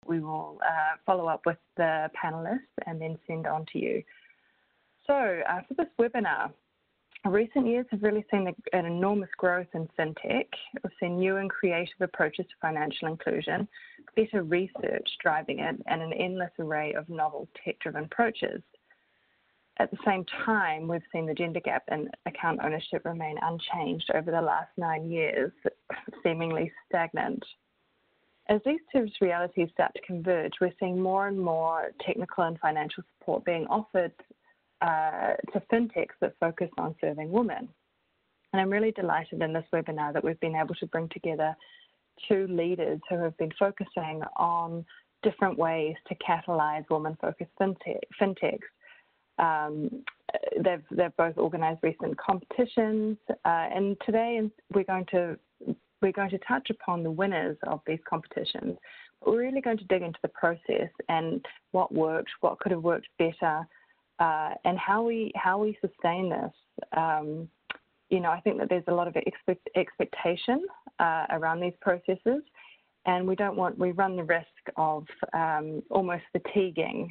we will follow up with the panelists and then send on to you. So for this webinar, recent years have really seen an enormous growth in FinTech. We've seen new and creative approaches to financial inclusion, better research driving it, and an endless array of novel tech-driven approaches. At the same time, we've seen the gender gap in account ownership remain unchanged over the last 9 years, seemingly stagnant. As these two realities start to converge, we're seeing more and more technical and financial support being offered to fintechs that focus on serving women. And I'm really delighted in this webinar that we've been able to bring together two leaders who have been focusing on different ways to catalyze women-focused fintechs. They've both organized recent competitions, and today we're going to touch upon the winners of these competitions. But we're really going to dig into the process and what worked, what could have worked better, and how we sustain this. I think that there's a lot of expectation around these processes, and we run the risk of almost fatiguing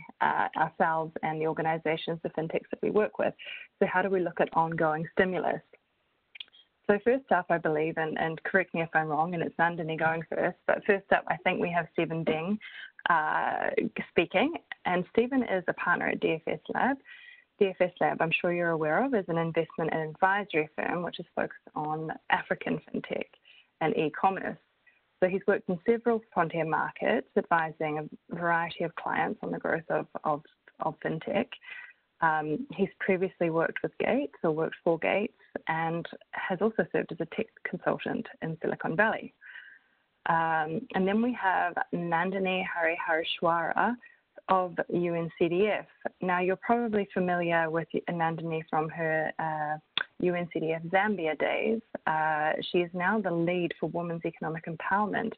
ourselves and the organizations, the fintechs that we work with. So how do we look at ongoing stimulus? So first up, I believe, and correct me if I'm wrong, and it's Nandini going first, but first up, I think we have Stephen Ding speaking, and Stephen is a partner at DFS Lab. DFS Lab, I'm sure you're aware of, is an investment and advisory firm which is focused on African fintech and e-commerce. So he's worked in several frontier markets, advising a variety of clients on the growth of fintech. He's previously worked with Gates or worked for Gates and has also served as a tech consultant in Silicon Valley. And then we have Nandini Hariharishwara of UNCDF. Now, you're probably familiar with Nandini from her UNCDF Zambia days. She is now the lead for Women's Economic Empowerment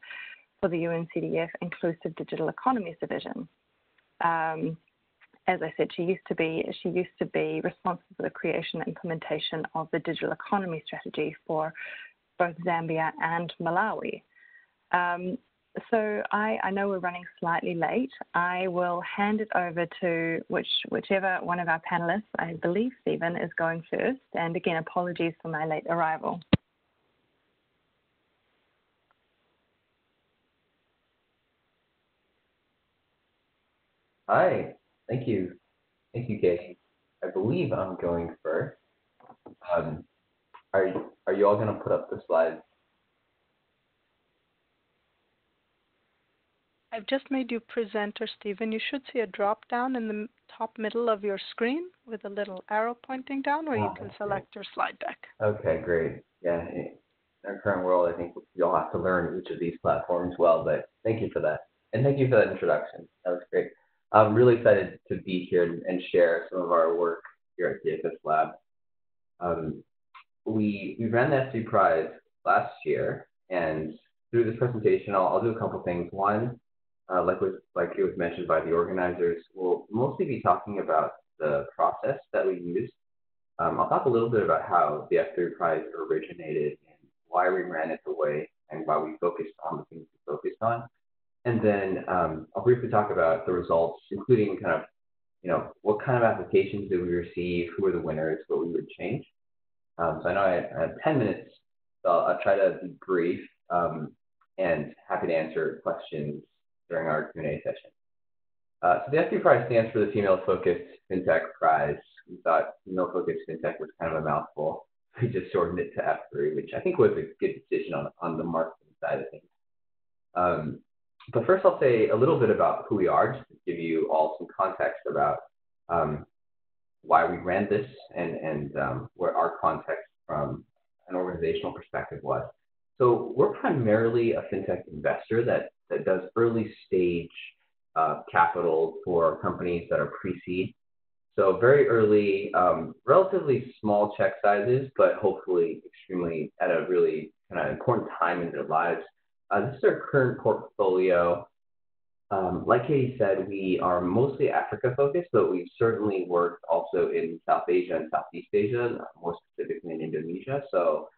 for the UNCDF Inclusive Digital Economies Division. As I said, she used to be responsible for the creation and implementation of the digital economy strategy for both Zambia and Malawi. So I know we're running slightly late. I will hand it over to whichever one of our panelists. I believe Stephen is going first. And again, apologies for my late arrival. Hi, thank you. Thank you, Katie. I believe I'm going first. Are you all going to put up the slides? I've just made you presenter, Stephen. You should see a drop down in the top middle of your screen with a little arrow pointing down, or you can select your slide deck. Okay, great. Yeah, in our current world, I think we all have to learn each of these platforms well, but thank you for that. And thank you for that introduction. That was great. I'm really excited to be here and share some of our work here at DFS Lab. We ran the FC Prize last year, and through this presentation, I'll do a couple things. One, like it was mentioned by the organizers, we'll mostly be talking about the process that we used. I'll talk a little bit about how the F3 Prize originated and why we ran it the way and why we focused on the things we focused on. And then I'll briefly talk about the results, including kind of, what kind of applications did we receive, who were the winners, what we would change. So I know I have 10 minutes, so I'll try to be brief and happy to answer questions during our Q&A session. So the F3 Prize stands for the Female-Focused FinTech Prize. We thought Female-Focused FinTech was kind of a mouthful. We just shortened it to F3, which I think was a good decision on the marketing side of things. But first I'll say a little bit about who we are, just to give you all some context about why we ran this and what our context from an organizational perspective was. So we're primarily a FinTech investor that does early stage capital for companies that are pre-seed. So very early, relatively small check sizes, but hopefully extremely at a really kind of important time in their lives. This is our current portfolio. Like Katie said, we are mostly Africa focused, but we've certainly worked also in South Asia and Southeast Asia, more specifically in Indonesia. So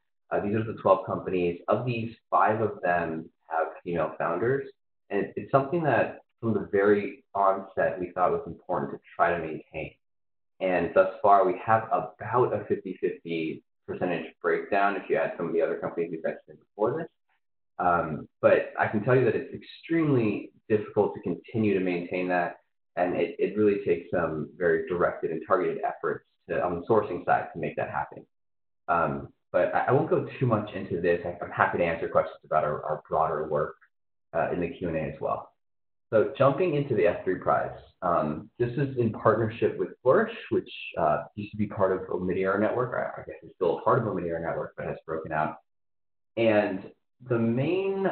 these are the 12 companies. Of these, 5 of them have female founders. And it's something that from the very onset we thought was important to try to maintain. And thus far, we have about a 50-50 percentage breakdown if you add some of the other companies we've mentioned before this. But I can tell you that it's extremely difficult to continue to maintain that, and it really takes some very directed and targeted efforts on the sourcing side to make that happen. But I won't go too much into this. I'm happy to answer questions about our broader work in the Q&A as well. So jumping into the F3 prize, this is in partnership with Flourish, which used to be part of Omidyar Network. I guess it's still a part of Omidyar Network, but has broken out. And the main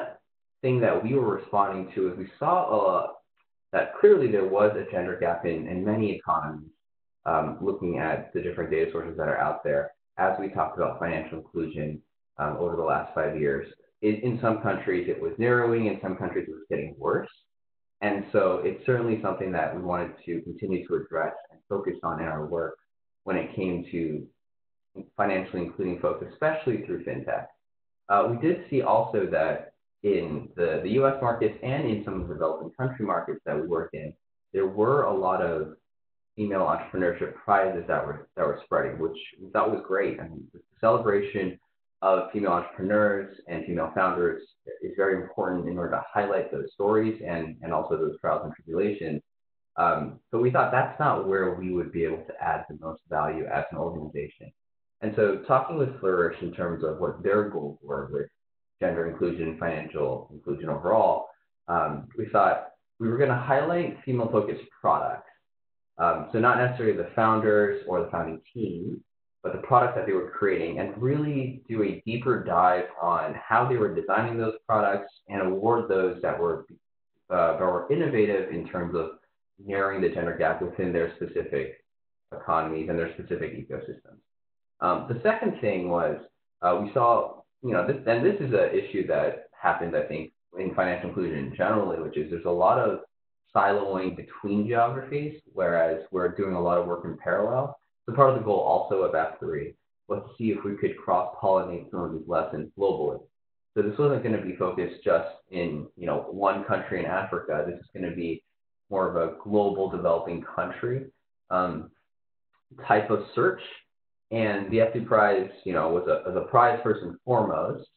thing that we were responding to is we saw that clearly there was a gender gap in many economies, looking at the different data sources that are out there as we talked about financial inclusion over the last 5 years. In some countries, it was narrowing. In some countries, it was getting worse. And so it's certainly something that we wanted to continue to address and focus on in our work when it came to financially including folks, especially through FinTech. We did see also that in the US markets and in some of the developing country markets that we work in, there were a lot of female entrepreneurship prizes that were spreading, which we thought was great. I mean, the celebration of female entrepreneurs and female founders is very important in order to highlight those stories and also those trials and tribulations. But we thought that's not where we would be able to add the most value as an organization. And so talking with Flourish in terms of what their goals were with gender inclusion and financial inclusion overall, we thought we were going to highlight female-focused products. So not necessarily the founders or the founding team, but the products that they were creating, and really do a deeper dive on how they were designing those products and award those that were innovative in terms of narrowing the gender gap within their specific economies and their specific ecosystems. The second thing was we saw, this is an issue that happens, I think, in financial inclusion generally, which is there's a lot of siloing between geographies, whereas we're doing a lot of work in parallel. So part of the goal also of F3 was to see if we could cross-pollinate some of these lessons globally. So this wasn't going to be focused just in one country in Africa. This is going to be more of a global developing country type of search. And the F3 prize, was a prize first and foremost,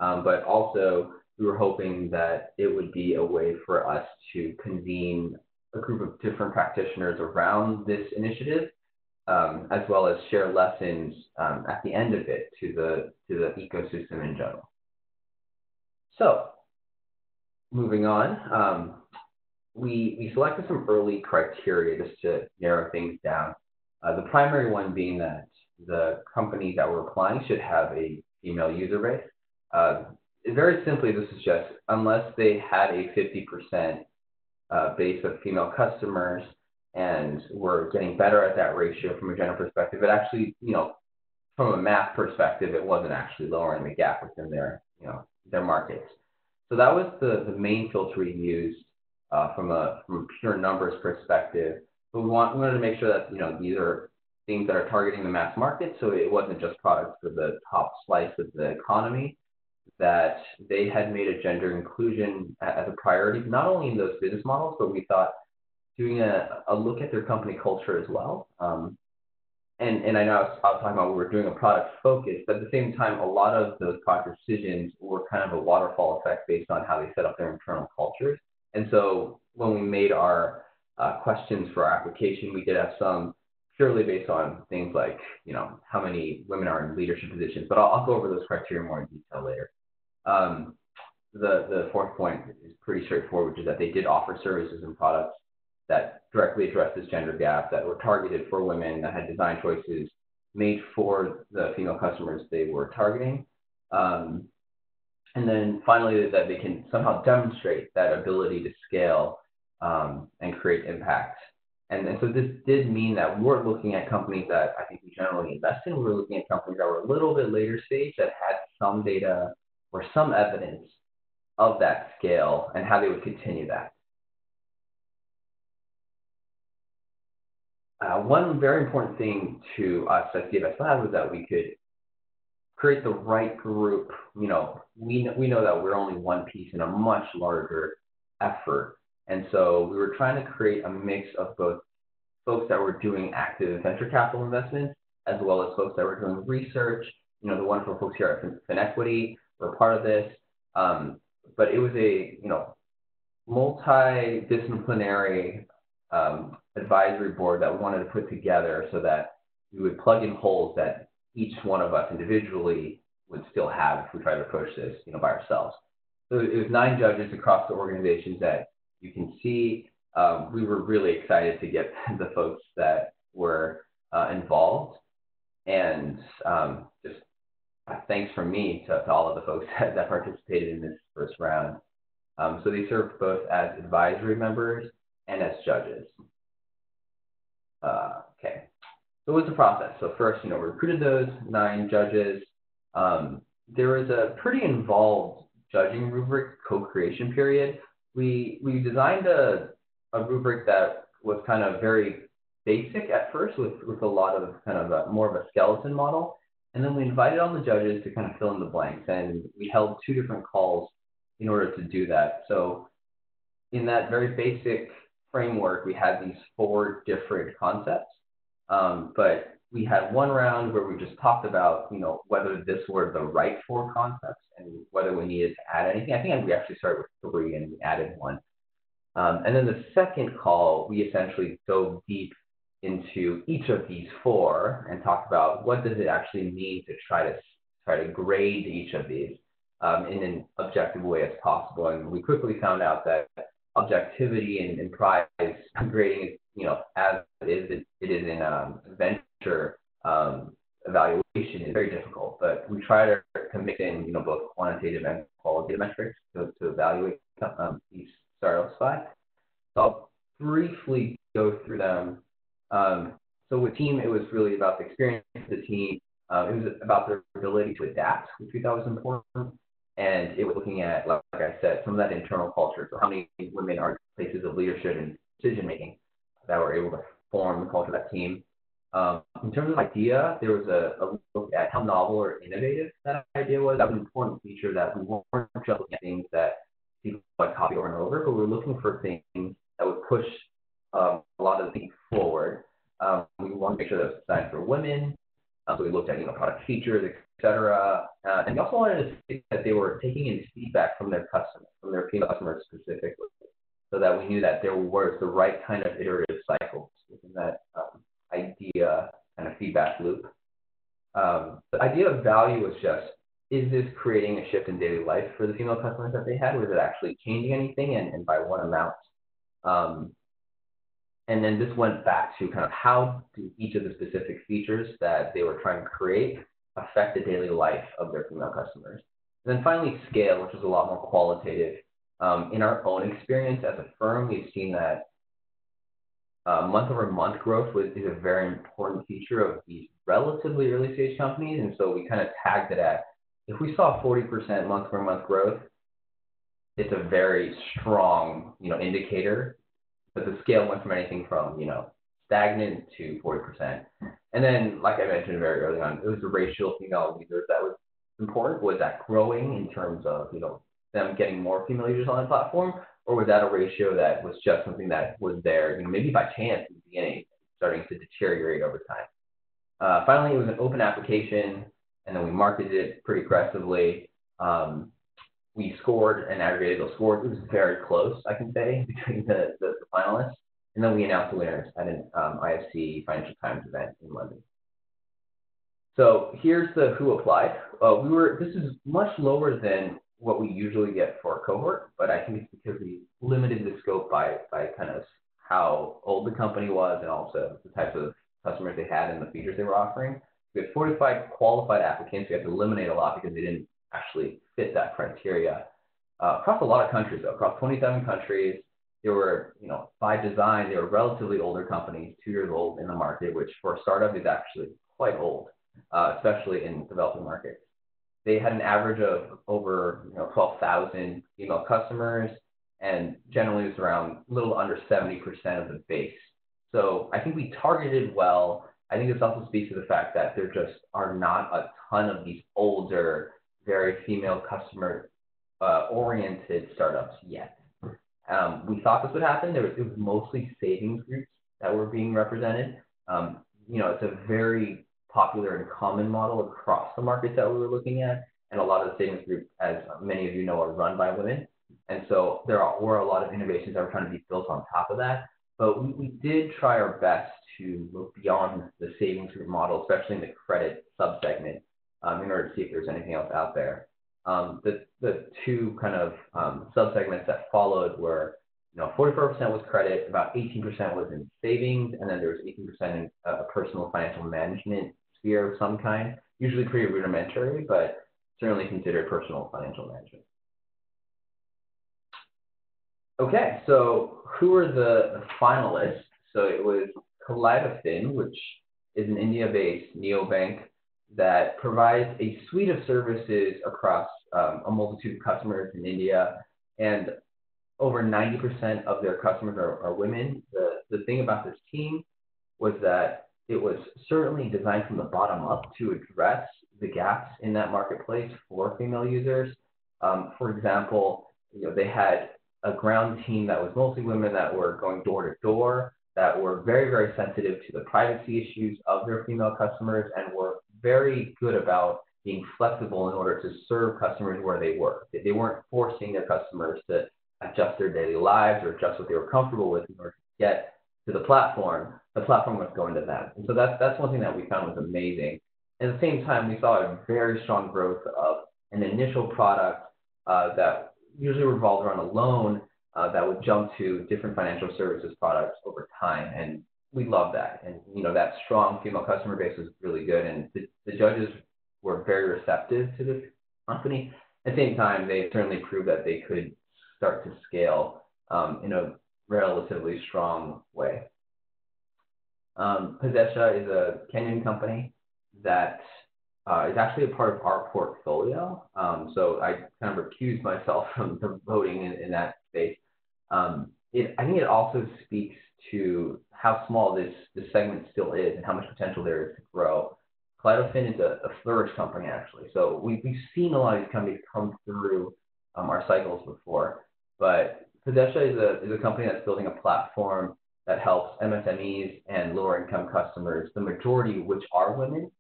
but also we were hoping that it would be a way for us to convene a group of different practitioners around this initiative, as well as share lessons at the end of it to the ecosystem in general. So, moving on, we selected some early criteria just to narrow things down. The primary one being that the companies that were applying should have a female user base. Very simply, this is just unless they had a 50% base of female customers and were getting better at that ratio from a gender perspective, it actually, from a math perspective, it wasn't actually lowering the gap within their markets. So that was the main filter we used from a pure numbers perspective. But we wanted to make sure that these are things that are targeting the mass market, so it wasn't just products for the top slice of the economy, that they had made a gender inclusion as a priority, not only in those business models, but we thought doing a look at their company culture as well. And I know I was talking about we were doing a product focus, but at the same time, a lot of those product decisions were kind of a waterfall effect based on how they set up their internal cultures. And so when we made our questions for our application, we did have some purely based on things like, how many women are in leadership positions, but I'll go over those criteria more in detail later. The fourth point is pretty straightforward, which is that they did offer services and products that directly address this gender gap, that were targeted for women, that had design choices made for the female customers they were targeting. And then finally, that they can somehow demonstrate that ability to scale and create impact. And so this did mean that we weren't looking at companies that I think we generally invest in. We were looking at companies that were a little bit later stage, that had some data or some evidence of that scale and how they would continue that. One very important thing to us at DFS Lab was that we could create the right group. We know that we're only one piece in a much larger effort And so we were trying to create a mix of both folks that were doing active venture capital investments, as well as folks that were doing research. You know, the wonderful folks here at FinEquity were part of this. But it was a, multidisciplinary advisory board that we wanted to put together so that we would plug in holes that each one of us individually would still have if we tried to approach this, by ourselves. So it was 9 judges across the organizations that you can see. We were really excited to get the folks that were involved, and just thanks from me to all of the folks that participated in this first round. So they served both as advisory members and as judges. Okay, so what's the process? So first, we recruited those 9 judges. There was a pretty involved judging rubric co-creation period. We designed a rubric that was kind of very basic at first with a lot of kind of more of a skeleton model. And then we invited all the judges to kind of fill in the blanks. And we held 2 different calls in order to do that. So in that very basic framework, we had these 4 different concepts. But we had one round where we just talked about, whether this were the right 4 concepts and whether we needed to add anything. I think we actually started with 3 and we added 1. And then the second call, we essentially dove deep into each of these 4 and talked about what does it actually mean to try to grade each of these in an objective way as possible. And we quickly found out that objectivity and prize grading is, as it is in venture evaluation is very difficult, but we try to mix in, both quantitative and qualitative metrics to evaluate these startups by. So I'll briefly go through them. So with team, it was really about the experience of the team. It was about their ability to adapt, which we thought was important. And it was looking at, like I said, some of that internal culture. So how many women are in places of leadership and decision-making that were able to form the culture of that team. In terms of idea, there was a look at how novel or innovative that idea was. That was an important feature that we weren't just looking at things that people would copy over and over, but we were looking for things that would push a lot of things forward. We wanted to make sure that it was designed for women. So we looked at, product features, et cetera. And we also wanted to see that they were taking in feedback from their customers, from their female customers specifically, so that we knew that there was the right kind of iterative cycles within that idea kind of feedback loop. The idea of value was just, is this creating a shift in daily life for the female customers that they had? Was it actually changing anything, and by what amount? And then this went back to kind of how do each of the specific features that they were trying to create affect the daily life of their female customers. And then finally, scale, which is a lot more qualitative. In our own experience as a firm, we've seen that month-over-month growth is a very important feature of these relatively early-stage companies. And so we kind of tagged it at, if we saw 40% month-over-month growth, it's a very strong, indicator. But the scale went from anything from, stagnant to 40%. And then, like I mentioned very early on, it was the ratio of female users that was important. Was that growing in terms of, them getting more female users on the platform? Or was that a ratio that was just something that was there, maybe by chance in the beginning, starting to deteriorate over time? Finally, it was an open application, and then we marketed it pretty aggressively. We scored and aggregated those scores. It was very close, I can say, between the finalists. And then we announced the winners at an IFC Financial Times event in London. So here's the who applied. This is much lower than what we usually get for a cohort, but I think it's because we limited the scope by kind of how old the company was and also the types of customers they had and the features they were offering. We had 45 qualified applicants. We had to eliminate a lot because they didn't actually fit that criteria. Across a lot of countries, though, across 27 countries, there were, by design, they were relatively older companies, 2 years old in the market, which for a startup is actually quite old, especially in developing markets. They had an average of over 12,000 female customers, and generally it was around a little under 70% of the base. So I think we targeted well. I think this also speaks to the fact that there just are not a ton of these older, very female customer oriented startups yet. We thought this would happen. It was mostly savings groups that were being represented. It's a very popular and common model across the markets that we were looking at. And a lot of the savings groups, as many of you know, are run by women. And so there were a lot of innovations that were trying to be built on top of that. But we did try our best to look beyond the savings group model, especially in the credit subsegment, in order to see if there's anything else out there. The two kind of subsegments that followed were, 44% was credit, about 18% was in savings, and then there was 18% in a personal financial management sphere of some kind, usually pretty rudimentary, but certainly considered personal financial management. Okay, so who are the finalists? So it was Kaleidofin, which is an India-based neobank that provides a suite of services across a multitude of customers in India, and over 90% of their customers are women. The thing about this team was that it was certainly designed from the bottom up to address the gaps in that marketplace for female users. For example, they had a ground team that was mostly women that were going door to door, that were very, very sensitive to the privacy issues of their female customers, and were very good about being flexible in order to serve customers where they were. They weren't forcing their customers to adjust their daily lives or adjust what they were comfortable with in order to get to the platform. The platform was going to them. And so that's one thing that we found was amazing. At the same time, we saw a very strong growth of an initial product that usually revolved around a loan that would jump to different financial services products over time. And we love that. And, that strong female customer base was really good. And the judges were very receptive to this company. At the same time, they certainly proved that they could start to scale in a relatively strong way. Possesha is a Kenyan company that is actually a part of our portfolio. So I kind of recused myself from voting in that space. I think it also speaks to how small this segment still is and how much potential there is to grow. Kaleidofin is a Flourish company, actually. So we've seen a lot of these companies come through our cycles before. But Possesha is a company that's building a platform that helps MSMEs and lower income customers, the majority of which are women,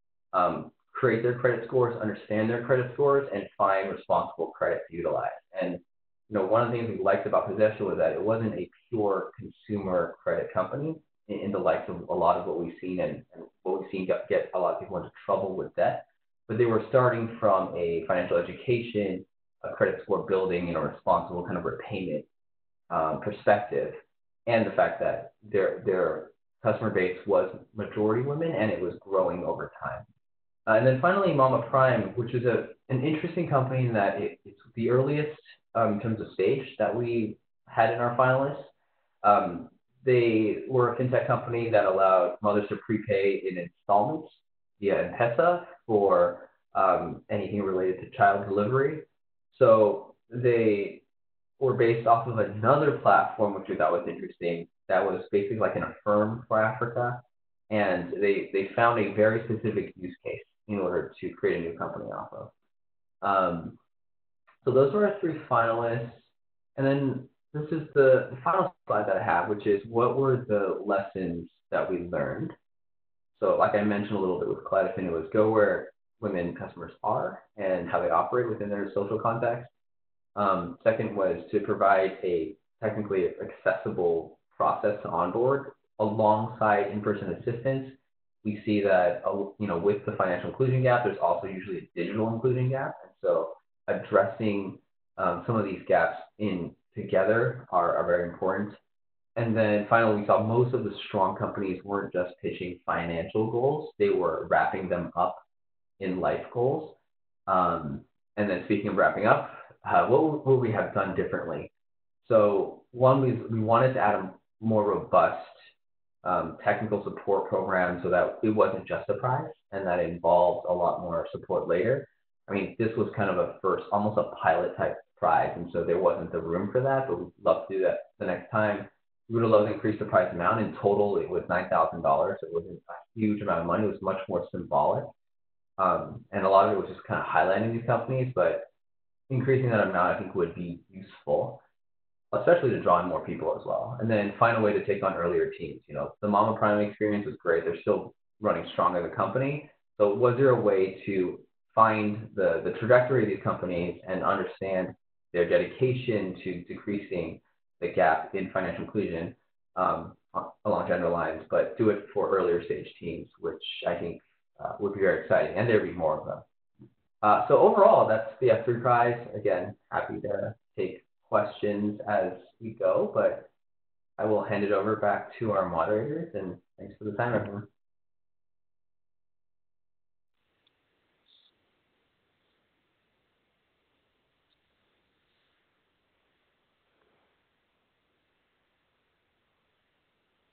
create their credit scores, understand their credit scores, and find responsible credit to utilize. And one of the things we liked about Possesha was that it wasn't a pure consumer credit company in the likes of a lot of what we've seen and what we've seen get a lot of people into trouble with debt. But they were starting from a financial education, a credit score building, and a responsible kind of repayment perspective, and the fact that their customer base was majority women and it was growing over time. And then finally, Mama Prime, which is an interesting company in that it's the earliest in terms of stage that we had in our finalists. They were a FinTech company that allowed mothers to prepay in installments via M-Pesa for anything related to child delivery. So they were based off of another platform, which we thought was interesting, that was basically like an Affirm for Africa. And they found a very specific use case in order to create a new company off of. So those were our three finalists. And then this is the final slide that I have, which is what were the lessons that we learned? So like I mentioned a little bit with Kaleidofin, it was go where women customers are and how they operate within their social context. Second was to provide a technically accessible process to onboard alongside in-person assistance. We see that, with the financial inclusion gap, there's also usually a digital inclusion gap. And so addressing some of these gaps in together are very important. And then finally, we saw most of the strong companies weren't just pitching financial goals, they were wrapping them up in life goals. And then speaking of wrapping up, what would we have done differently? So one, we wanted to add a more robust technical support program so that it wasn't just a prize and that involved a lot more support later. I mean, this was kind of a first, almost a pilot type prize, and so there wasn't the room for that, but we'd love to do that the next time. We would have loved to increase the prize amount. In total, it was $9,000. It wasn't a huge amount of money. It was much more symbolic. And a lot of it was just kind of highlighting these companies, but increasing that amount, I think, would be useful. especially to draw in more people as well. And then find a way to take on earlier teams. The Mama Prime experience was great. They're still running strong as a company. So was there a way to find the trajectory of these companies and understand their dedication to decreasing the gap in financial inclusion along gender lines, but do it for earlier stage teams, which I think would be very exciting, and there'd be more of them. So overall, that's the F3 prize. Again, happy to take questions as we go, but I will hand it over back to our moderators, and thanks for the time, everyone.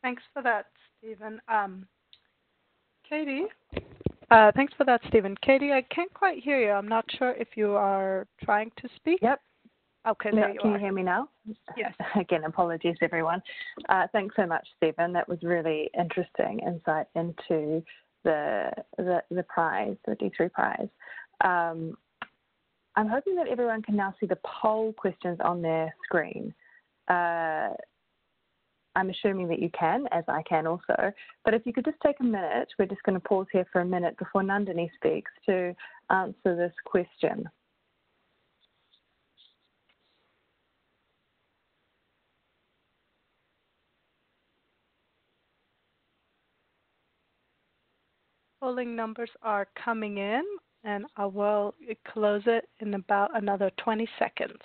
Thanks for that, Stephen. Katie? Thanks for that, Stephen. Katie, I can't quite hear you. I'm not sure if you are trying to speak. Yep. Okay, there you are. Can you hear me now? Yes. Again, apologies, everyone. Thanks so much, Stephen. That was really interesting insight into the prize, the D3 prize. I'm hoping that everyone can now see the poll questions on their screen. I'm assuming that you can, as I can also. But if you could just take a minute, we're just going to pause here for a minute before Nandini speaks to answer this question. Polling numbers are coming in, and I will close it in about another 20 seconds.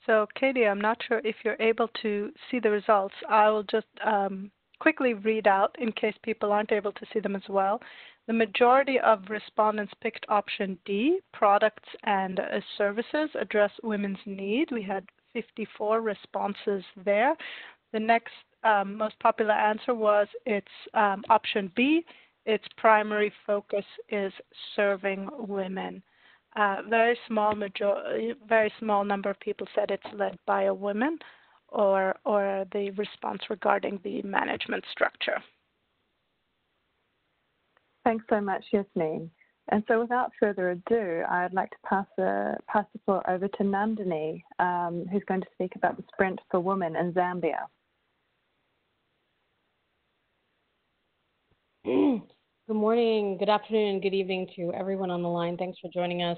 So, Katie, I'm not sure if you're able to see the results. I will just quickly read out in case people aren't able to see them as well. The majority of respondents picked option D, products and services address women's need. We had 54 responses there. The next most popular answer was it's option B. Its primary focus is serving women. Very small number of people said it's led by a woman, or the response regarding the management structure. Thanks so much, Yasmin. And so without further ado, I'd like to pass the floor over to Nandini, who's going to speak about the Sprint for Women in Zambia. Good morning, good afternoon, and good evening to everyone on the line. Thanks for joining us.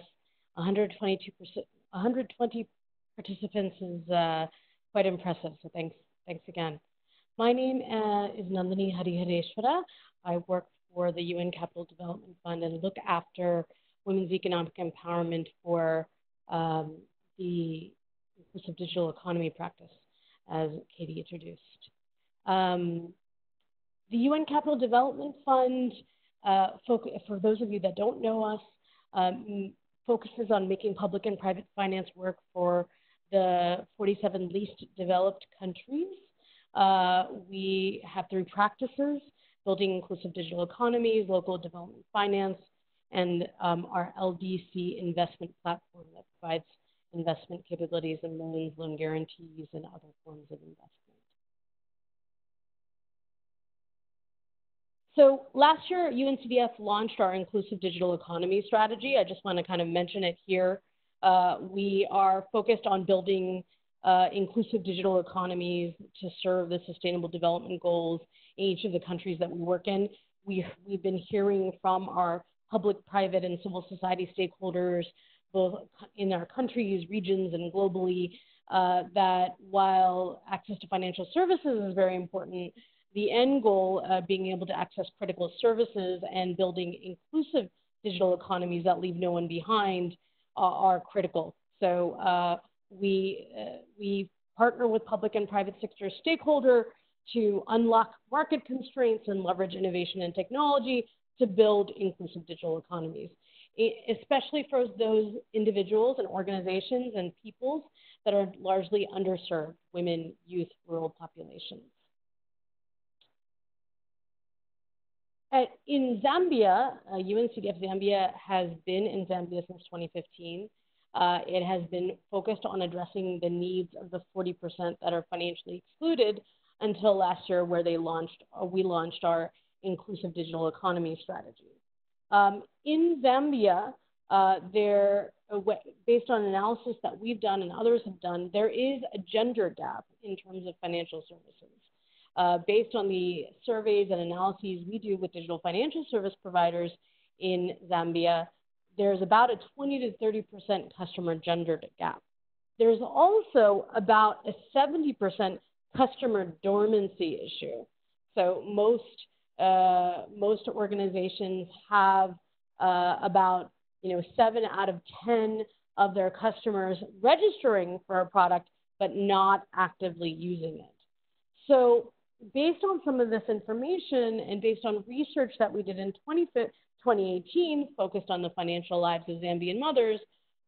120 participants is quite impressive, so thanks again. My name is Nandini Harihareshwara. I work for the UN Capital Development Fund and look after women's economic empowerment for the inclusive digital economy practice, as Katie introduced. The UN Capital Development Fund, for those of you that don't know us, focuses on making public and private finance work for the 47 least developed countries. We have 3 practices: building inclusive digital economies, local development finance, and our LDC investment platform that provides investment capabilities and loans, loan guarantees, and other forms of investment. So last year, UNCDF launched our inclusive digital economy strategy. I just want to kind of mention it here. We are focused on building inclusive digital economies to serve the sustainable development goals in each of the countries that we work in. We've been hearing from our public, private, and civil society stakeholders, both in our countries, regions, and globally, that while access to financial services is very important, the end goal, being able to access critical services and building inclusive digital economies that leave no one behind, are critical. So we partner with public and private sector stakeholders to unlock market constraints and leverage innovation and technology to build inclusive digital economies, especially for those individuals and organizations and peoples that are largely underserved, women, youth, rural populations. In Zambia, UNCDF Zambia has been in Zambia since 2015. It has been focused on addressing the needs of the 40% that are financially excluded until last year, where we launched our inclusive digital economy strategy. In Zambia, based on analysis that we've done and others have done, there is a gender gap in terms of financial services. Based on the surveys and analyses we do with digital financial service providers in Zambia, there's about a 20 to 30% customer gender gap. There's also about a 70% customer dormancy issue. So most organizations have about 7 out of 10 of their customers registering for a product but not actively using it. So based on some of this information and based on research that we did in 2018 focused on the financial lives of Zambian mothers,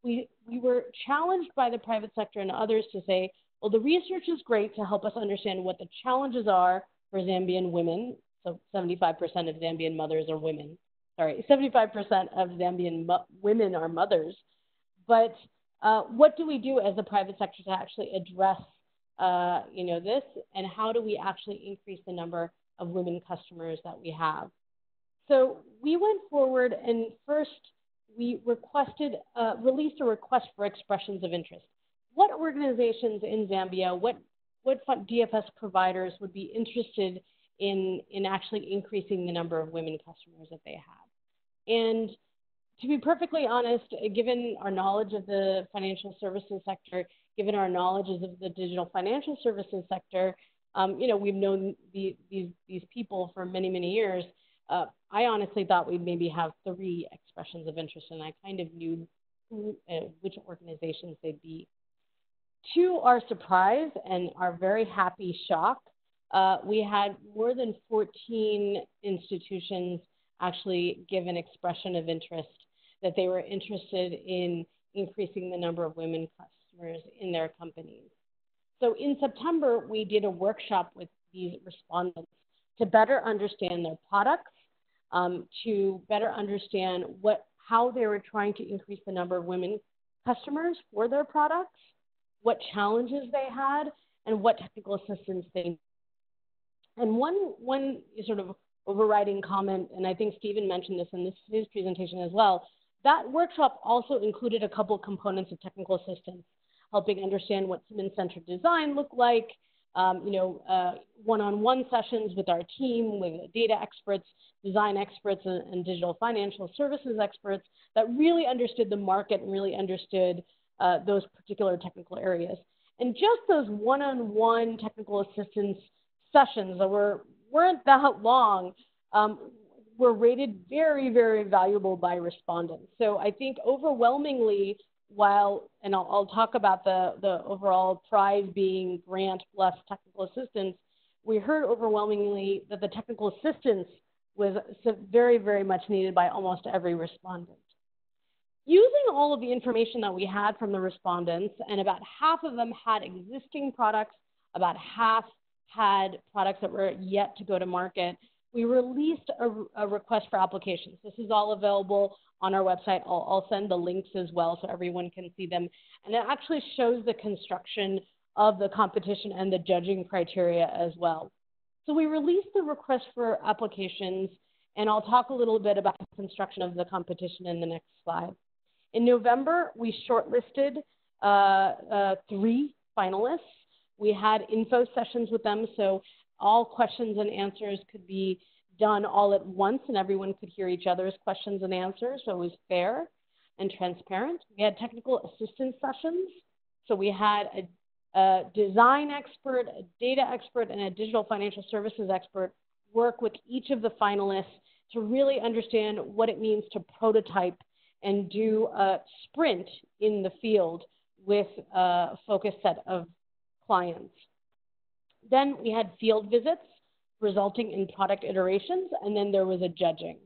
we were challenged by the private sector and others to say, well, the research is great to help us understand what the challenges are for Zambian women. So 75% of Zambian mothers are women. Sorry, 75% of Zambian women are mothers. But what do we do as the private sector to actually address this, and how do we actually increase the number of women customers that we have? So we went forward and first we released a request for expressions of interest. What organizations in Zambia, what DFS providers would be interested in actually increasing the number of women customers that they have? And to be perfectly honest, given our knowledge of the financial services sector, given our knowledge of the digital financial services sector, we've known these people for many, many years. I honestly thought we'd maybe have 3 expressions of interest, and I kind of knew which organizations they'd be. To our surprise and our very happy shock, we had more than 14 institutions actually give an expression of interest that they were interested in increasing the number of women customers in their companies. So in September, we did a workshop with these respondents to better understand their products, to better understand how they were trying to increase the number of women customers for their products, what challenges they had, and what technical assistance they needed. And one sort of overriding comment, and I think Stephen mentioned this in his presentation as well, that workshop also included a couple components of technical assistance, helping understand what human-centered design looked like, one-on-one sessions with our team, with data experts, design experts, and digital financial services experts that really understood the market and really understood those particular technical areas. And just those one-on-one technical assistance sessions that weren't that long were rated very, very valuable by respondents. So I think overwhelmingly, and I'll talk about the overall prize being grant plus technical assistance, we heard overwhelmingly that the technical assistance was very, very much needed by almost every respondent. Using all of the information that we had from the respondents, and about half of them had existing products, about half had products that were yet to go to market, we released a request for applications. This is all available on our website. I'll send the links as well so everyone can see them. And it actually shows the construction of the competition and the judging criteria as well. So we released the request for applications, and I'll talk a little bit about the construction of the competition in the next slide. In November, we shortlisted 3 finalists. We had info sessions with them, so all questions and answers could be done all at once, and everyone could hear each other's questions and answers, so it was fair and transparent. We had technical assistance sessions, so we had a design expert, a data expert, and a digital financial services expert work with each of the finalists to really understand what it means to prototype and do a sprint in the field with a focused set of clients. Then we had field visits resulting in product iterations, and then there was a judging.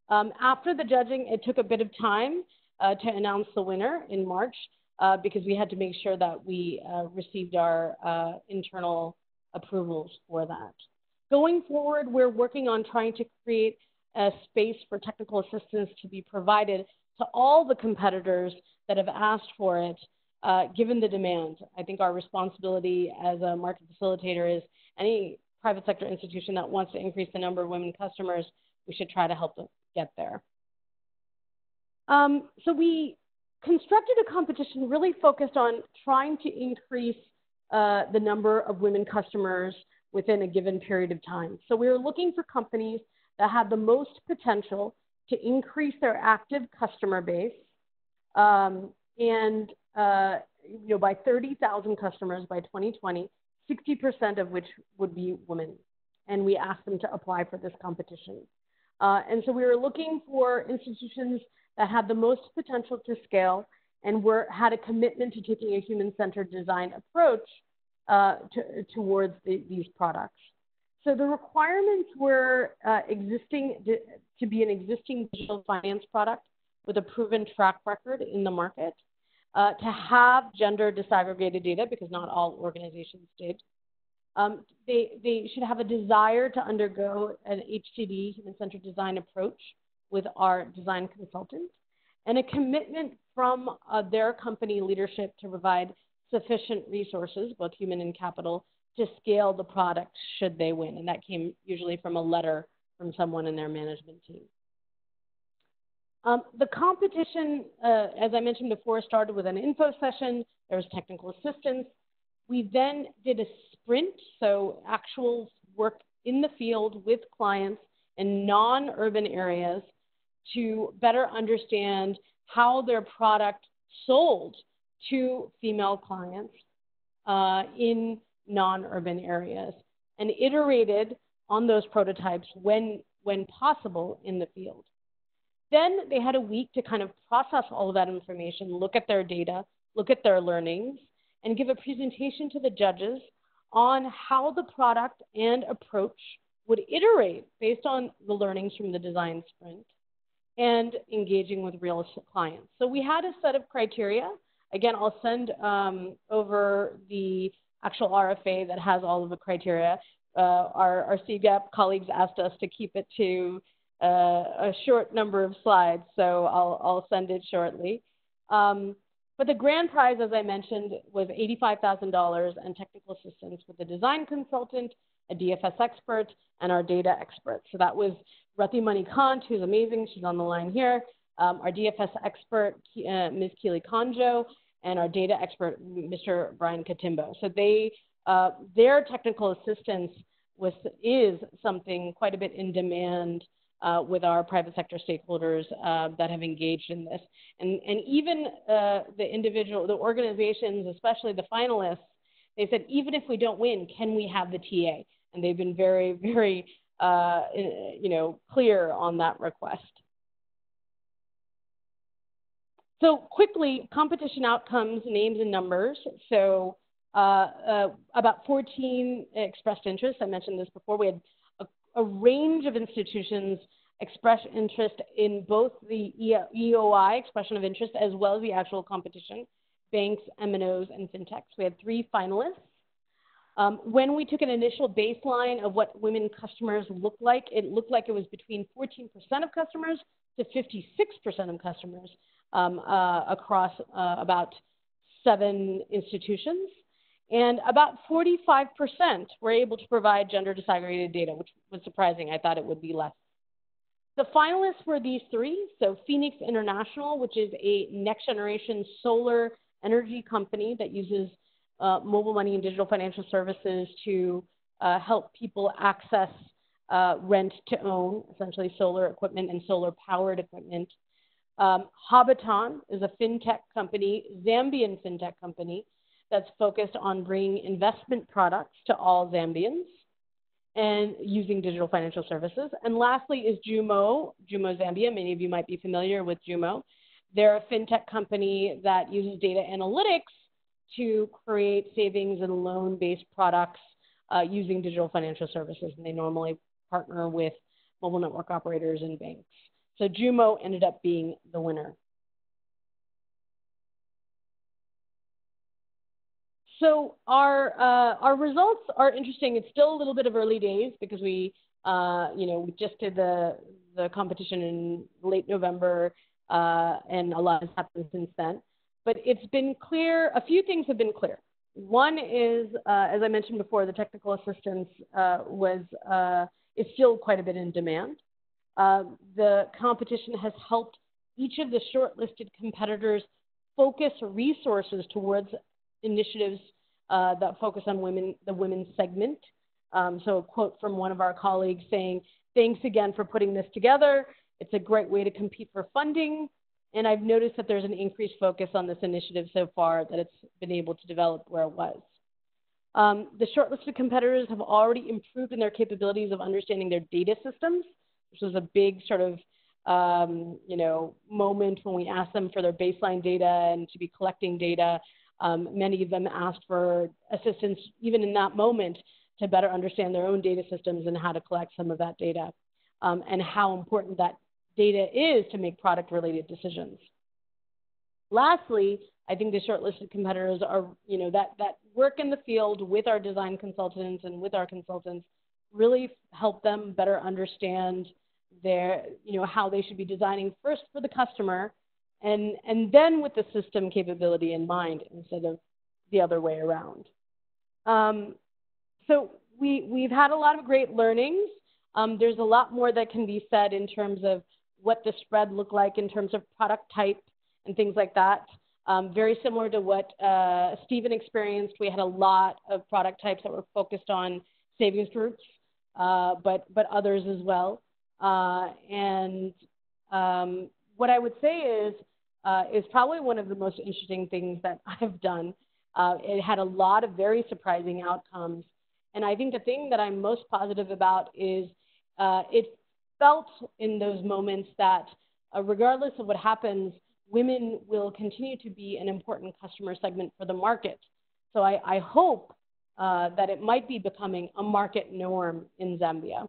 After the judging, it took a bit of time to announce the winner in March because we had to make sure that we received our internal approvals for that. Going forward, we're working on trying to create a space for technical assistance to be provided to all the competitors that have asked for it, given the demand. I think our responsibility as a market facilitator is any private sector institution that wants to increase the number of women customers, we should try to help them get there. So we constructed a competition really focused on trying to increase the number of women customers within a given period of time. So we were looking for companies that had the most potential to increase their active customer base by 30,000 customers by 2020, 60% of which would be women. And we asked them to apply for this competition. And so we were looking for institutions that had the most potential to scale and had a commitment to taking a human-centered design approach towards these products. So the requirements were to be an existing digital finance product with a proven track record in the market, to have gender disaggregated data, because not all organizations did. They should have a desire to undergo an HCD, human-centered design approach, with our design consultant, and a commitment from their company leadership to provide sufficient resources, both human and capital, to scale the product should they win. And that came usually from a letter from someone in their management team. The competition, as I mentioned before, started with an info session. There was technical assistance. We then did a sprint, so actual work in the field with clients in non-urban areas to better understand how their product sold to female clients in non-urban areas, and iterated on those prototypes when possible in the field. Then they had a week to kind of process all of that information, look at their data, look at their learnings, and give a presentation to the judges on how the product and approach would iterate based on the learnings from the design sprint and engaging with real clients. So we had a set of criteria. Again, I'll send over the actual RFA that has all of the criteria. Our CGAP colleagues asked us to keep it to a short number of slides, so I'll send it shortly. But the grand prize, as I mentioned, was $85,000 and technical assistance with a design consultant, a DFS expert, and our data expert. So that was Rati Manikant, who's amazing. She's on the line here. Our DFS expert, Ms. Keely Conjo, and our data expert, Mr. Brian Katimbo. So their technical assistance is something quite a bit in demand with our private sector stakeholders that have engaged in this. And even the organizations, especially the finalists, they said, even if we don't win, can we have the TA? And they've been very, very clear on that request. So quickly, competition outcomes, names and numbers. So about 14 expressed interest. I mentioned this before. We had a range of institutions express interest in both the EOI, expression of interest, as well as the actual competition, banks, MNOs, and FinTechs. We had 3 finalists. When we took an initial baseline of what women customers looked like it was between 14% of customers to 56% of customers across about 7 institutions. And about 45% were able to provide gender disaggregated data, which was surprising. I thought it would be less. The finalists were these 3. So Phoenix International, which is a next generation solar energy company that uses mobile money and digital financial services to help people access rent to own, essentially solar equipment and solar powered equipment. Hobbiton is a FinTech company, Zambian FinTech company, that's focused on bringing investment products to all Zambians and using digital financial services. And lastly is Jumo Zambia. Many of you might be familiar with Jumo. They're a FinTech company that uses data analytics to create savings and loan-based products using digital financial services. And they normally partner with mobile network operators and banks. So Jumo ended up being the winner. So our results are interesting. It's still a little bit of early days because we just did the competition in late November, and a lot has happened since then. But it's been clear. A few things have been clear. One is, as I mentioned before, the technical assistance is still quite a bit in demand. The competition has helped each of the shortlisted competitors focus resources towards initiatives that focus on women, the women's segment. So a quote from one of our colleagues saying, "Thanks again for putting this together. It's a great way to compete for funding. And I've noticed that there's an increased focus on this initiative so far that it's been able to develop where it was." The shortlisted competitors have already improved in their capabilities of understanding their data systems, which was a big sort of moment when we asked them for their baseline data and to be collecting data. Many of them asked for assistance even in that moment to better understand their own data systems and how to collect some of that data, and how important that data is to make product-related decisions. Lastly, I think the shortlisted competitors are, that work in the field with our design consultants and with our consultants really help them better understand their, how they should be designing first for the customer and then with the system capability in mind instead of the other way around. So we've had a lot of great learnings. There's a lot more that can be said in terms of what the spread looked like in terms of product type and things like that. Very similar to what Stephen experienced. We had a lot of product types that were focused on savings groups, but others as well. What I would say is probably one of the most interesting things that I've done. It had a lot of very surprising outcomes. And I think the thing that I'm most positive about is it felt in those moments that regardless of what happens, women will continue to be an important customer segment for the market. So I hope that it might be becoming a market norm in Zambia.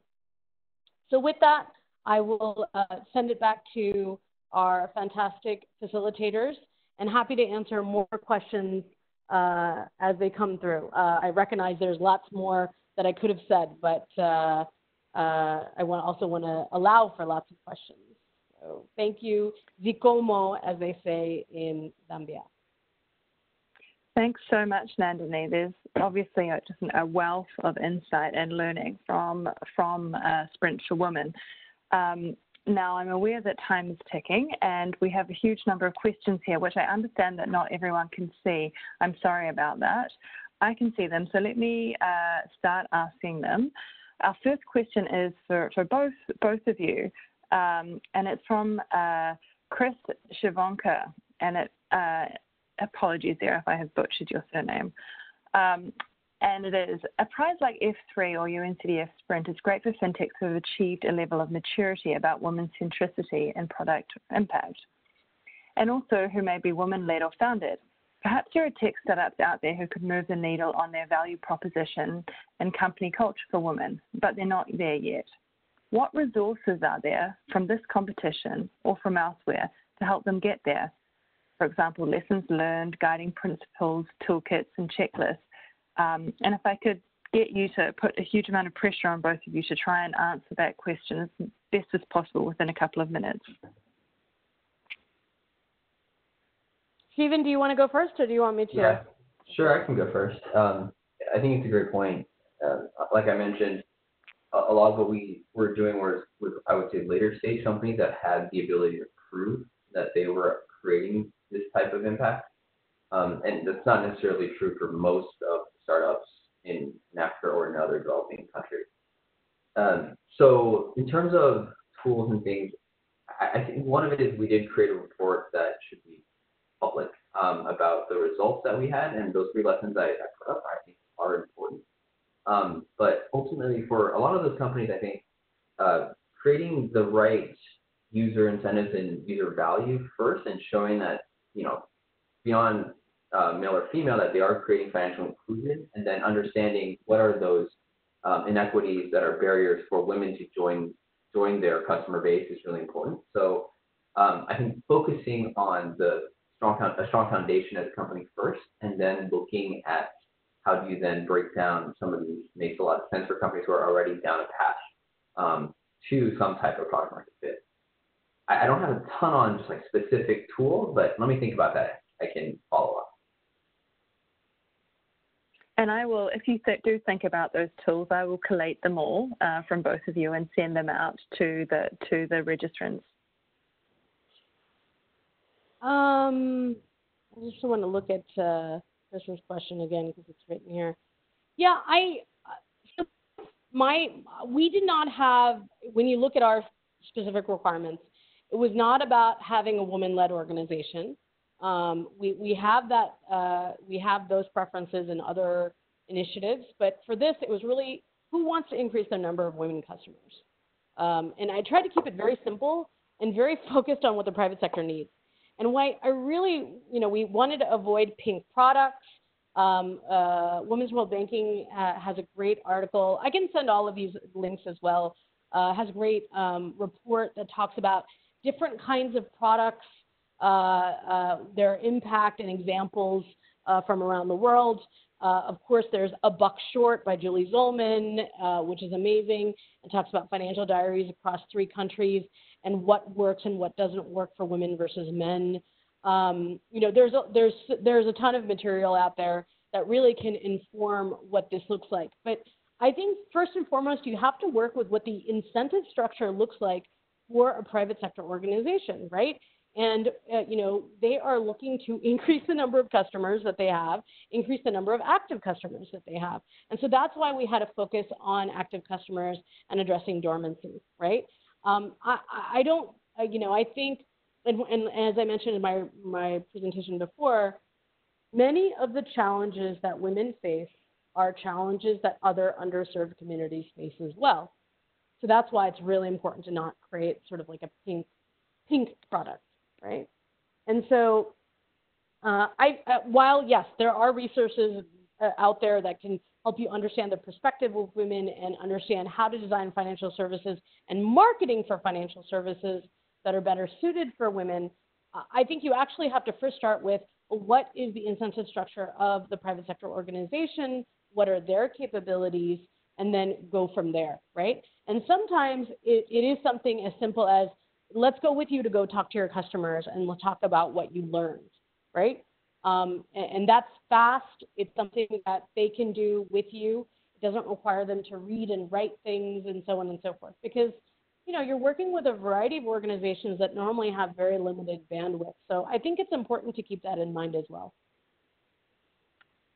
So with that, I will send it back to our fantastic facilitators and happy to answer more questions as they come through. I recognize there's lots more that I could have said, but I also want to allow for lots of questions. So thank you. Zikomo, as they say in Zambia. Thanks so much, Nandini. There's obviously just a wealth of insight and learning from Sprint for Women. Now, I'm aware that time is ticking, and we have a huge number of questions here, which I understand that not everyone can see. I'm sorry about that. I can see them, so let me start asking them. Our first question is for both of you, and it's from Chris Shivonka, and apologies there if I have butchered your surname. And it is, a prize like F3 or UNCDF Sprint is great for fintechs who have achieved a level of maturity about women's centricity and product impact, and also who may be women-led or founded. Perhaps there are tech startups out there who could move the needle on their value proposition and company culture for women, but they're not there yet. What resources are there from this competition or from elsewhere to help them get there? For example, lessons learned, guiding principles, toolkits, and checklists. And if I could get you to put a huge amount of pressure on both of you to try and answer that question as best as possible within a couple of minutes. Stephen, do you want to go first, or do you want me to? Yeah, sure, I can go first. I think it's a great point. Like I mentioned, a lot of what we were doing was I would say, later stage companies that had the ability to prove that they were creating this type of impact. And that's not necessarily true for most of startups in Africa or in other developing countries. So in terms of tools and things, I think one of it is we did create a report that should be public about the results that we had, and those 3 lessons I put up, I think, are important. But ultimately, for a lot of those companies, I think creating the right user incentives and user value first, and showing that, beyond male or female, that they are creating financial inclusion, and then understanding what are those inequities that are barriers for women to join their customer base is really important. So I think focusing on a strong foundation as a company first, and then looking at how do you then break down some of these, makes a lot of sense for companies who are already down a path to some type of product market fit. I don't have a ton on just like specific tools, but let me think about that. I can follow up. And I will, if you do think about those tools, I will collate them all from both of you and send them out to the registrants. I just want to look at Kristen's question again because it's written here. Yeah, we did not have, when you look at our specific requirements, it was not about having a woman-led organization. We have that, we have those preferences in other initiatives, but for this, it was really who wants to increase the number of women customers. And I tried to keep it very simple and very focused on what the private sector needs. And why I really, we wanted to avoid pink products. Women's World Banking has a great article. I can send all of these links as well. Has a great report that talks about different kinds of products, their impact and examples from around the world. Of course, there's A Buck Short by Julie Zollman, which is amazing, and talks about financial diaries across 3 countries and what works and what doesn't work for women versus men. There's a ton of material out there that really can inform what this looks like. But I think first and foremost, you have to work with what the incentive structure looks like for a private sector organization, right? And, they are looking to increase the number of customers that they have, increase the number of active customers that they have. And so that's why we had to focus on active customers and addressing dormancy, right? I think, and as I mentioned in my presentation before, many of the challenges that women face are challenges that other underserved communities face as well. So that's why it's really important to not create sort of like a pink product, right? And so while, yes, there are resources out there that can help you understand the perspective of women and understand how to design financial services and marketing for financial services that are better suited for women, I think you actually have to first start with what is the incentive structure of the private sector organization, what are their capabilities, and then go from there, right? And sometimes it is something as simple as, let's go with you to go talk to your customers and we'll talk about what you learned, right? And that's fast. It's something that they can do with you. It doesn't require them to read and write things and so on and so forth, because you're working with a variety of organizations that normally have very limited bandwidth. So I think it's important to keep that in mind as well.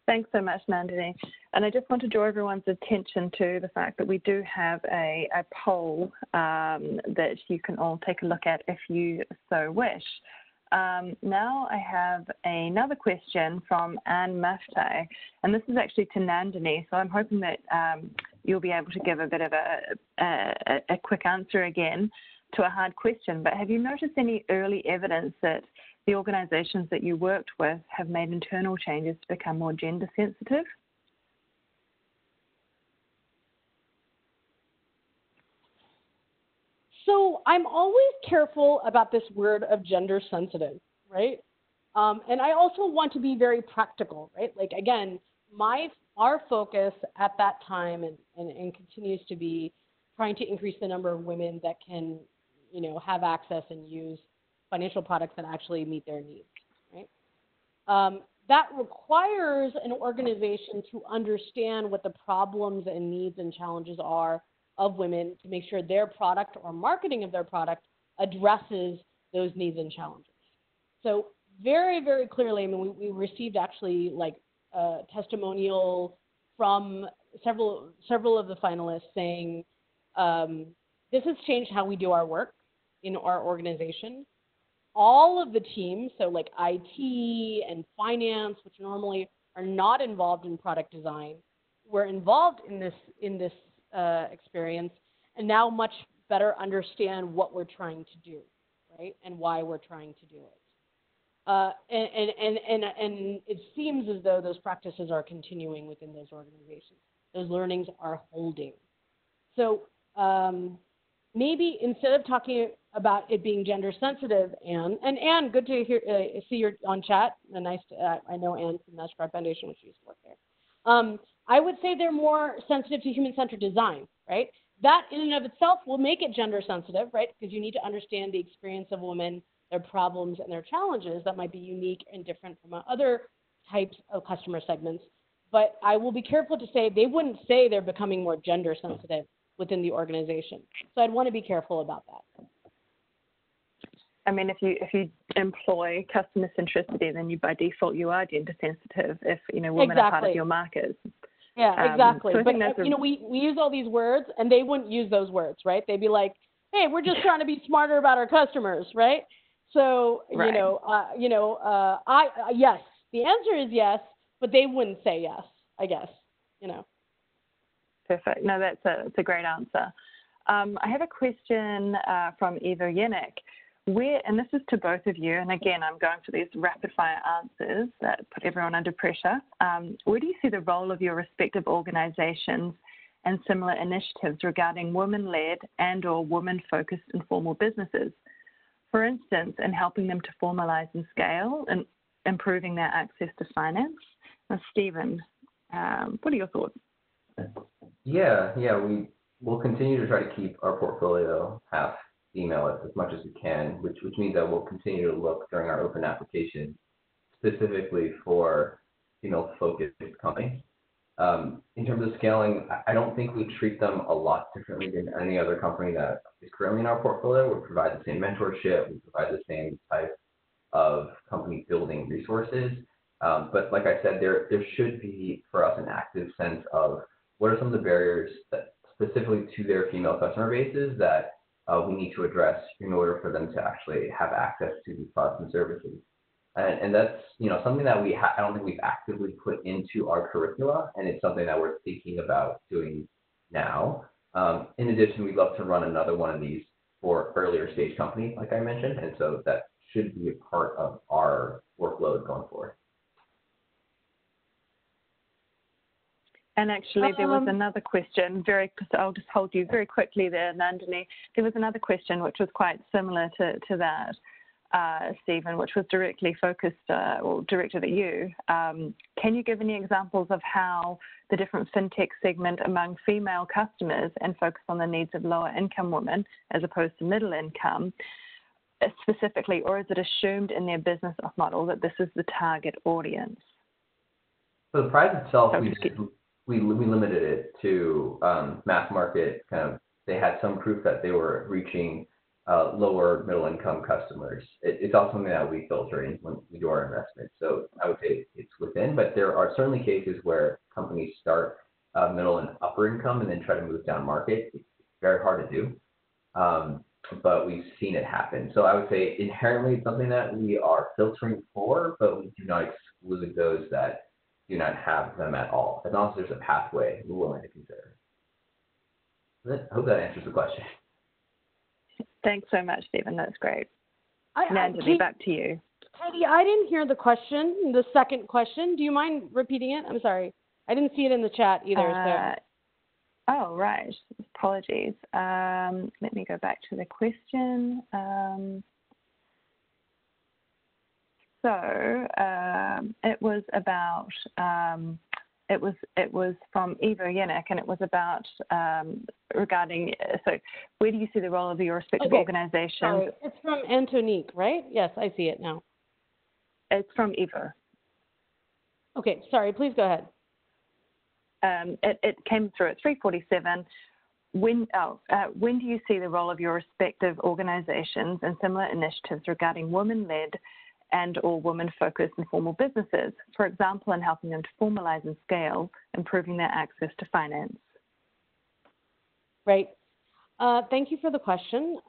Thanks so much, Nandini. And I just want to draw everyone's attention to the fact that we do have a poll that you can all take a look at if you so wish. Now I have another question from Anne Maftai, and this is actually to Nandini, so I'm hoping that you'll be able to give a bit of a quick answer again to a hard question. But have you noticed any early evidence that the organizations that you worked with have made internal changes to become more gender sensitive? So I'm always careful about this word of gender sensitive, right? And I also want to be very practical, right? Like, again, our focus at that time and continues to be trying to increase the number of women that can, have access and use financial products that actually meet their needs, right? That requires an organization to understand what the problems and needs and challenges are of women to make sure their product or marketing of their product addresses those needs and challenges. So very, very clearly, we received actually like a testimonial from several of the finalists saying, this has changed how we do our work in our organization. all of the teams, so like IT and finance, which normally are not involved in product design, were involved in this experience, and now much better understand what we're trying to do, right, and why we're trying to do it. And it seems as though those practices are continuing within those organizations. Those learnings are holding. So maybe instead of talking about it being gender sensitive, Anne, good to see you're on chat. Nice to, I know Anne from the National Foundation, which used to work there. I would say they're more sensitive to human-centered design, right? That in and of itself will make it gender sensitive, right? Because you need to understand the experience of women, their problems and their challenges that might be unique and different from other types of customer segments. But I will be careful to say they wouldn't say they're becoming more gender sensitive within the organization. So I'd want to be careful about that. I mean, if you employ customer centricity, then you by default you are gender sensitive. If women are part of your market. Yeah, exactly. So but we use all these words, and they wouldn't use those words, right? They'd be like, "Hey, we're just trying to be smarter about our customers," right? So right. Yes, the answer is yes, but they wouldn't say yes, I guess. Perfect. No, that's a great answer. I have a question from Eva Yannick. And this is to both of you, and again, I'm going for these rapid-fire answers that put everyone under pressure. Where do you see the role of your respective organizations and similar initiatives regarding women-led and or women-focused informal businesses? For instance, in helping them to formalize and scale and improving their access to finance? Now, Stephen, what are your thoughts? Yeah, we'll continue to try to keep our portfolio half female as much as we can, which means that we'll continue to look during our open application specifically for female-focused companies. In terms of scaling, I don't think we treat them a lot differently than any other company that is currently in our portfolio. We provide the same mentorship, we provide the same type of company building resources. But like I said, there should be for us an active sense of what are some of the barriers that specifically to their female customer bases that we need to address in order for them to actually have access to these products and services. And that's something that I don't think we've actively put into our curricula, and it's something that we're thinking about doing now. In addition, we'd love to run another one of these for earlier stage companies, like I mentioned, and so that should be a part of our workload going forward. And actually, there was another question, I'll just hold you very quickly there, Nandini. There was another question which was quite similar to that, Stephen, which was directly focused or directed at you. Can you give any examples of how the different FinTech segment among female customers and focus on the needs of lower income women as opposed to middle income specifically, or is it assumed in their business model that this is the target audience? So the prize itself, we limited it to mass market. They had some proof that they were reaching lower middle income customers. It's also something that we filter in when we do our investment. So I would say it's within, but there are certainly cases where companies start middle and upper income and then try to move down market. It's very hard to do, but we've seen it happen. So I would say inherently it's something that we are filtering for, but we do not exclude those that do not have them at all. As long as there's a pathway, we're willing to consider. I hope that answers the question. Thanks so much, Stephen. That's great. Nandini, back to you. Katie, I didn't hear the question, the second question. Do you mind repeating it? I'm sorry. I didn't see it in the chat either. Oh, right. Apologies. Let me go back to the question. So it was about, it was from Eva Yannick, and it was about regarding, so where do you see the role of your respective organizations? Sorry. It's from Antonique, right? Yes, I see it now. It's from Eva. Okay, sorry, please go ahead. It came through at 3:47. When do you see the role of your respective organizations and similar initiatives regarding women-led and or women-focused informal businesses, for example, in helping them to formalize and scale, improving their access to finance? Right. Thank you for the question.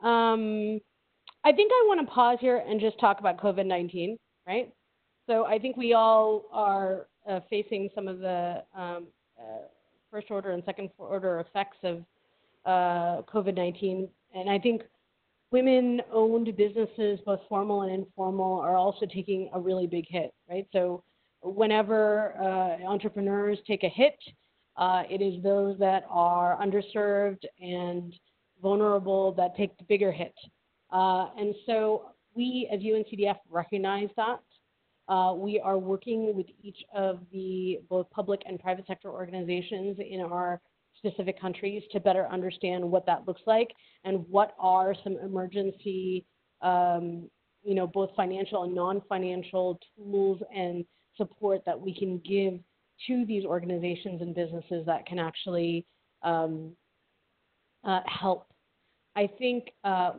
I think I want to pause here and just talk about COVID-19, right? So I think we all are facing some of the first order and second order effects of COVID-19. And I think women-owned businesses, both formal and informal, are also taking a really big hit, right? So whenever entrepreneurs take a hit, it is those that are underserved and vulnerable that take the bigger hit. And so we, as UNCDF, recognize that. We are working with each of the both public and private sector organizations in our specific countries to better understand what that looks like and what are some emergency, both financial and non-financial tools and support that we can give to these organizations and businesses that can actually help. I think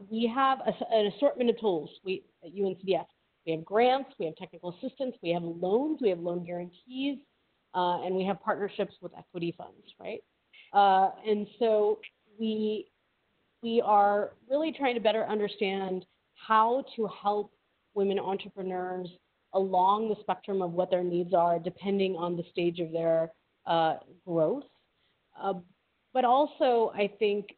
we have an assortment of tools at UNCDF. We have grants, we have technical assistance, we have loans, we have loan guarantees, and we have partnerships with equity funds, right? And so we are really trying to better understand how to help women entrepreneurs along the spectrum of what their needs are, depending on the stage of their growth. But also, I think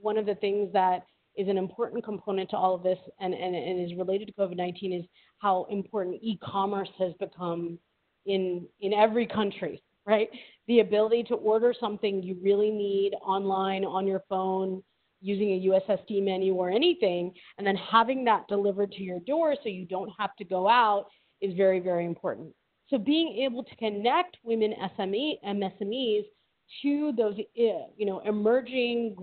one of the things that is an important component to all of this and is related to COVID-19 is how important e-commerce has become in every country, right? The ability to order something you really need online, on your phone, using a USSD menu or anything, and then having that delivered to your door so you don't have to go out is very, very important. So being able to connect women MSMEs to those, emerging,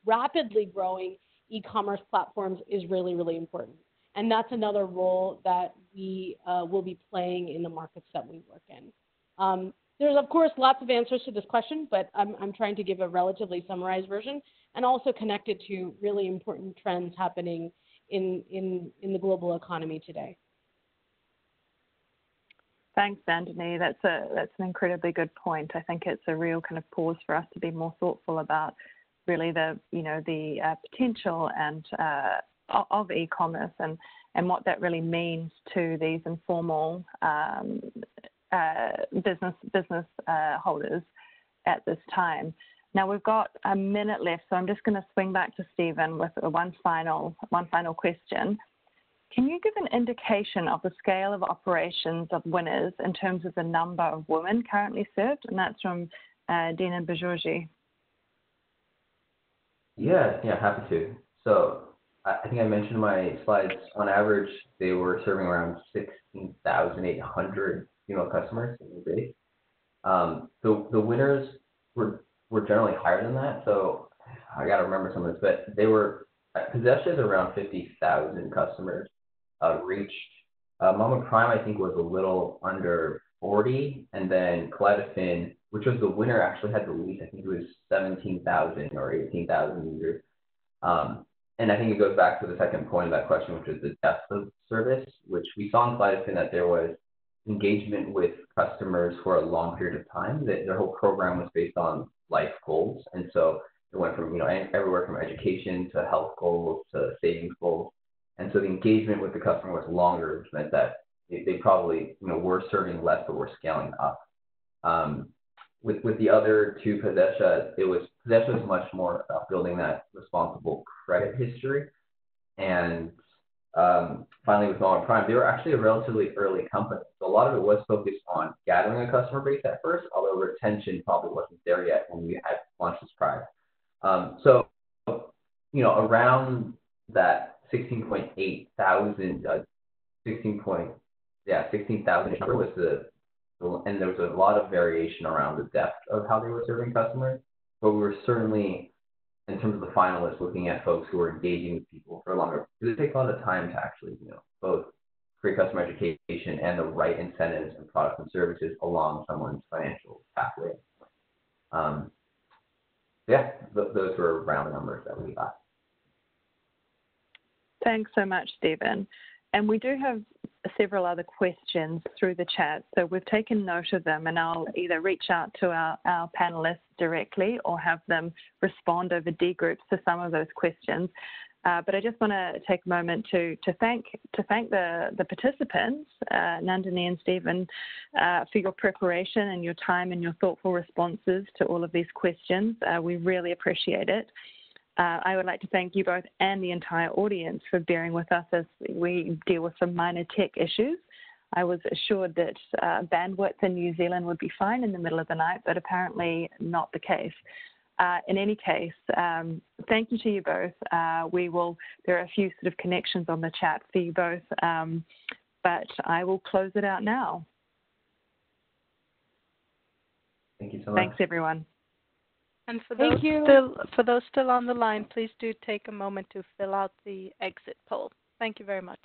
rapidly growing e-commerce platforms is really, really important. And that's another role that we will be playing in the markets that we work in. There's, of course, lots of answers to this question, but I'm trying to give a relatively summarized version and also connect it to really important trends happening in the global economy today. Thanks, Andini. That's an incredibly good point. I think it's a real kind of pause for us to be more thoughtful about really the potential and of e-commerce and what that really means to these informal business holders at this time. Now we've got a minute left, so I'm just going to swing back to Stephen with one final question. Can you give an indication of the scale of operations of winners in terms of the number of women currently served? And that's from Dina Bajorji. Yeah, happy to. So I think I mentioned in my slides, on average, they were serving around 16,800 female customers in the day. The winners were generally higher than that, so I got to remember some of this, but they were, Possessions around 50,000 customers reached. Mama Prime, I think, was a little under 40, and then Kaleidofin, which was the winner, actually had the least. I think it was 17,000 or 18,000 users. And I think it goes back to the second point of that question, which is the depth of service, which we saw in Kaleidofin that there was engagement with customers for a long period of time. That their whole program was based on life goals, and so it went from everywhere from education to health goals to savings goals. And so the engagement with the customer was longer, which meant that they probably were serving less, but were scaling up. With the other two, Possession was much more about building that responsible credit history. And finally, with Mama Prime, they were actually a relatively early company. So a lot of it was focused on gathering a customer base at first, although retention probably wasn't there yet when we had launched this product. So around that 16,000 number was and there was a lot of variation around the depth of how they were serving customers, but we were certainly, in terms of the finalists, looking at folks who were engaging with people for longer. Because it takes a lot of time to actually, both create customer education and the right incentives and products and services along someone's financial pathway. Those were round numbers that we got. Thanks so much, Stephen. And we do have several other questions through the chat, so we've taken note of them, and I'll either reach out to our panelists directly or have them respond over D groups to some of those questions. But I just want to take a moment to thank the participants, Nandini and Stephen, for your preparation and your time and your thoughtful responses to all of these questions. We really appreciate it. I would like to thank you both and the entire audience for bearing with us as we deal with some minor tech issues. I was assured that bandwidth in New Zealand would be fine in the middle of the night, but apparently not the case. In any case, thank you to you both. There are a few sort of connections on the chat for you both, but I will close it out now. Thank you so much. Thanks, everyone. And for those still on the line, please do take a moment to fill out the exit poll. Thank you very much.